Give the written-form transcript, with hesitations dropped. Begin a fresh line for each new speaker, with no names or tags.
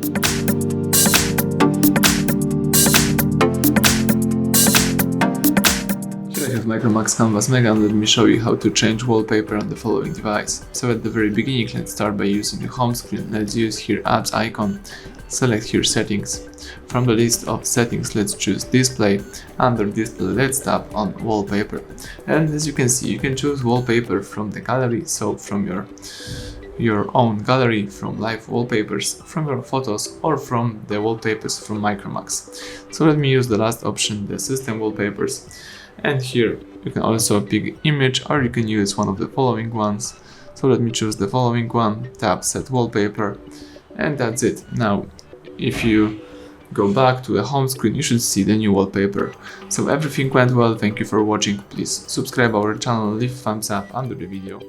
Here I have MICROMAX Canvas Mega, and let me show you how to change wallpaper on the following device. So at the very beginning, let's start by using the home screen. Let's use here apps icon, select here settings. From the list of settings, let's choose display. Under display, let's tap on wallpaper. And as you can see, you can choose wallpaper from the gallery, so from your own gallery, from live wallpapers, from your photos, or from the wallpapers from MICROMAX. So let me use the last option, the system wallpapers. And here you can also pick image, or you can use one of the following ones. So let me choose the following one, tap set wallpaper, and that's it. Now if you go back to the home screen, you should see the new wallpaper. So everything went well, thank you for watching. Please subscribe our channel, leave thumbs up under the video.